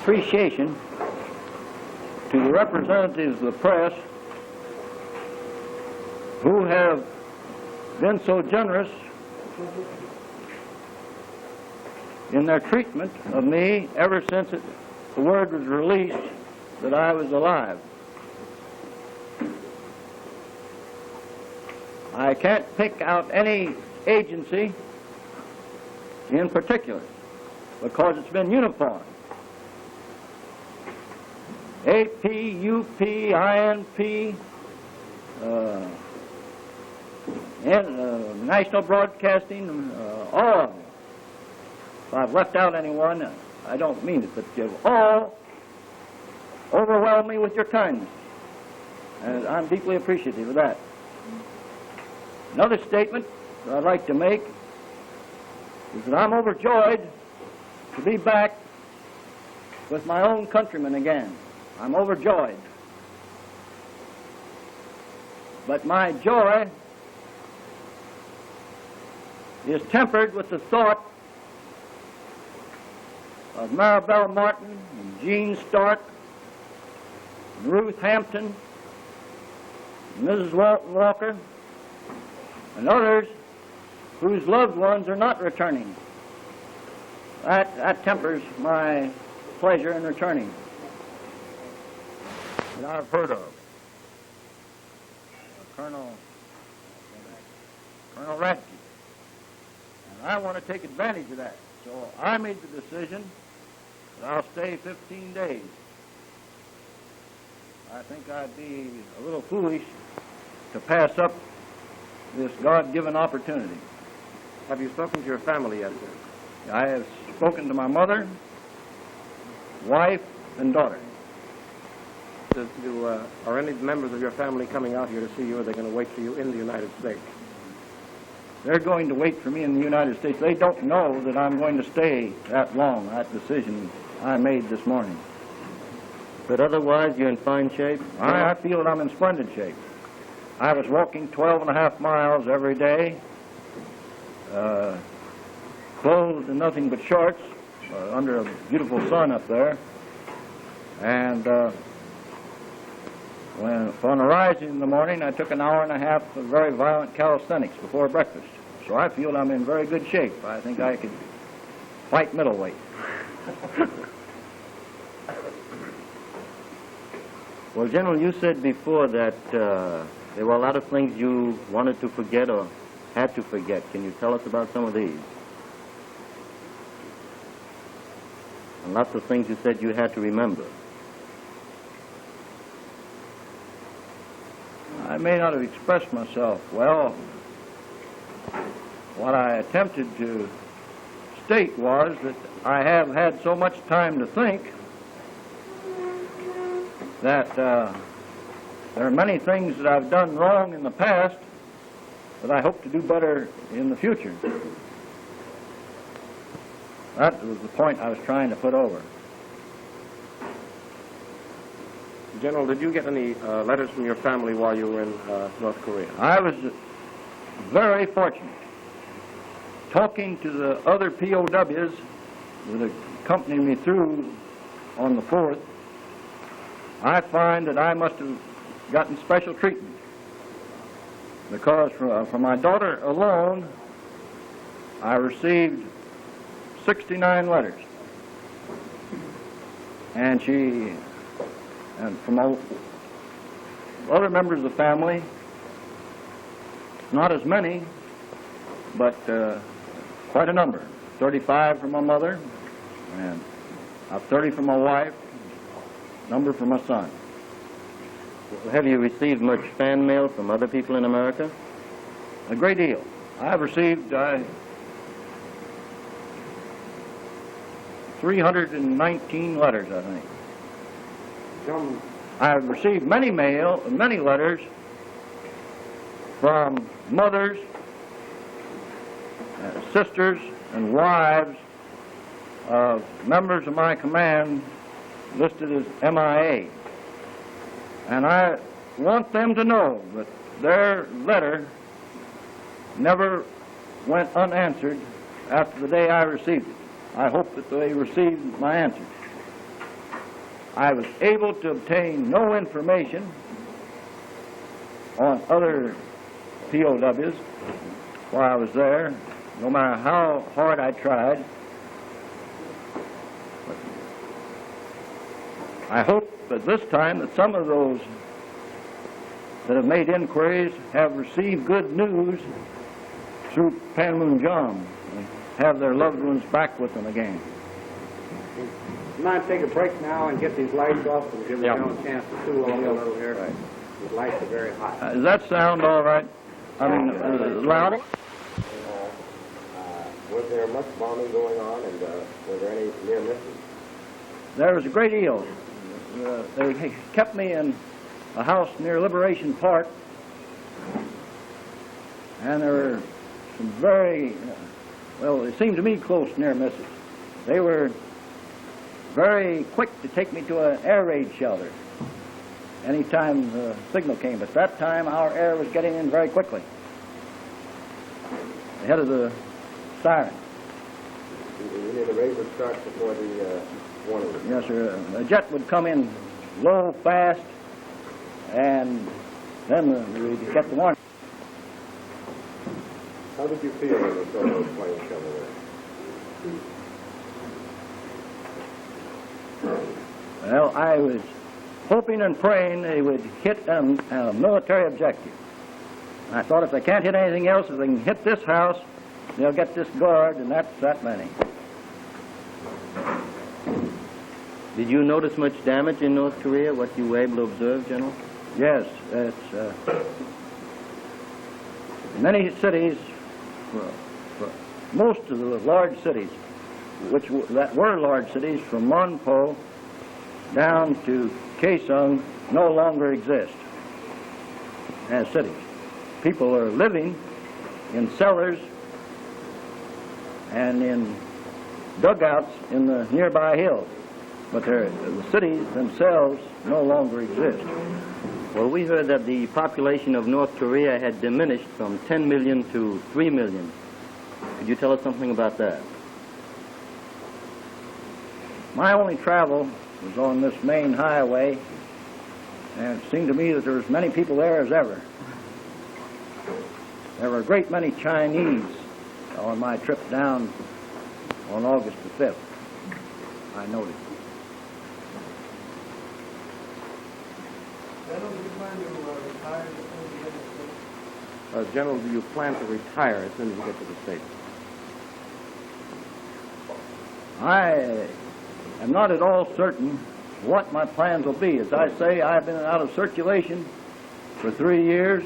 appreciation to the representatives of the press who have been so generous in their treatment of me ever since the word was released that I was alive. I can't pick out any agency in particular because it's been uniform. AP, UP, INP, National Broadcasting, all of them. If I've left out anyone, I don't mean it, but you've all overwhelmed me with your kindness. And I'm deeply appreciative of that. Another statement that I'd like to make is that I'm overjoyed to be back with my own countrymen again. I'm overjoyed. But my joy is tempered with the thought of Maribel Martin and Jean Stark and Ruth Hampton and Mrs. Walton Walker and others whose loved ones are not returning. That tempers my pleasure in returning. That I've heard of. Colonel Radke. And I want to take advantage of that. So I made the decision that I'll stay 15 days. I think I'd be a little foolish to pass up this God-given opportunity. Have you spoken to your family yet, sir? I have spoken to my mother, wife, and daughter. Are any members of your family coming out here to see you, or are they going to wait for you in the United States? They're going to wait for me in the United States. They don't know that I'm going to stay that long, that decision I made this morning. But otherwise, you're in fine shape? I feel that I'm in splendid shape. I was walking 12.5 miles every day, clothed in nothing but shorts, under a beautiful sun up there. And upon arising in the morning, I took an hour and a half of very violent calisthenics before breakfast. So I feel I'm in very good shape. I think I could fight middleweight. Well, General, you said before that there were a lot of things you wanted to forget or had to forget. Can you tell us about some of these? And lots of things you said you had to remember. I may not have expressed myself well. What I attempted to state was that I have had so much time to think that there are many things that I've done wrong in the past that I hope to do better in the future. That was the point I was trying to put over. General, did you get any letters from your family while you were in North Korea? I was very fortunate. Talking to the other POWs that accompanied me through on the 4th, I find that I must have gotten special treatment because from my daughter alone, I received 69 letters. And from other members of the family, not as many, but quite a number. 35 from my mother, and 30 from my wife, number from my son. Have you received much fan mail from other people in America? A great deal. I've received 319 letters, I think. I've received many letters from mothers, sisters, and wives of members of my command listed as MIA. And I want them to know that their letter never went unanswered after the day I received it. I hope that they received my answer. I was able to obtain no information on other POWs while I was there, no matter how hard I tried. I hope at this time that some of those that have made inquiries have received good news through Panmunjom and have their loved ones back with them again. You mind take a break now and get these lights off and give the gentleman a chance to cool off a little here? Right. These lights are very hot. Does that sound all right? I mean, louder? Was there much bombing going on, and were there any near misses? There was a great deal. They kept me in a house near Liberation Park, and there were some very, well, it seemed to me close near misses. They were very quick to take me to an air raid shelter anytime the signal came. But that time our air was getting in very quickly, ahead of the siren. You mean the raid would start before the warning? Yes, sir. A jet would come in low, fast, and then we'd get the warning. How did you feel when you saw those planes coming in? Well, I was hoping and praying they would hit a military objective. I thought if they can't hit anything else, if they can hit this house, they'll get this guard, and that's that many. Did you notice much damage in North Korea, what you were able to observe, General? Yes, it's many cities, most of the large cities, that were large cities, from Monpo down to Kaesong, no longer exist as cities. People are living in cellars and in dugouts in the nearby hills, but the cities themselves no longer exist. Well, we heard that the population of North Korea had diminished from 10 million to 3 million. Could you tell us something about that? My only travel was on this main highway, and it seemed to me that there were as many people there as ever. There were a great many Chinese on my trip down on August the 5th, I noticed. General, do you plan to retire as soon as you get to the States? I am not at all certain what my plans will be. As I say, I've been out of circulation for 3 years.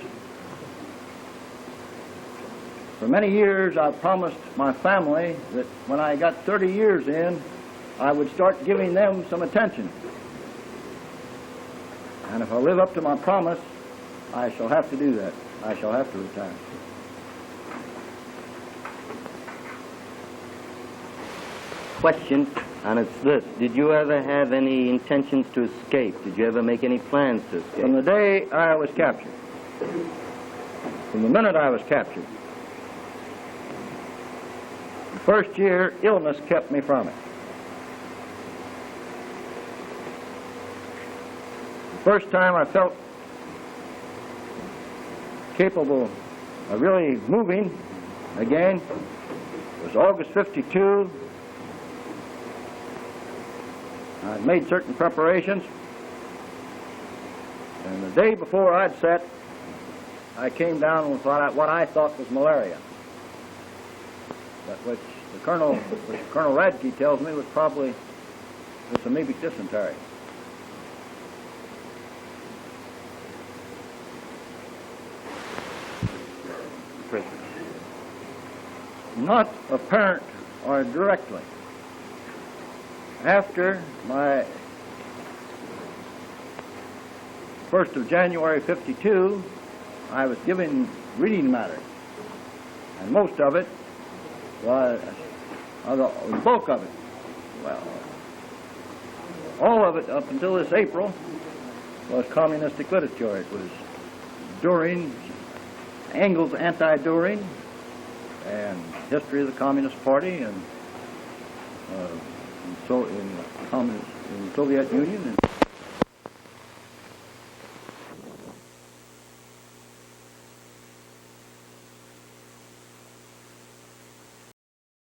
For many years, I promised my family that when I got 30 years in, I would start giving them some attention. And if I live up to my promise, I shall have to do that. I shall have to retire. Question, and it's this. Did you ever have any intentions to escape? Did you ever make any plans to escape? From the day I was captured, from the minute I was captured, the first year, illness kept me from it. The first time I felt capable of really moving again was August 52. I'd made certain preparations, and the day before I'd set, I came down with what I thought was malaria, but which Colonel Radke tells me was probably this amoebic dysentery. Not apparent or directly. After my 1st of January 52, I was given reading matter, and most of it was, the bulk of it, well, all of it up until this April was communistic literature. It was Düring, Engels' anti-Düring, and history of the Communist Party, and in Soviet Union. And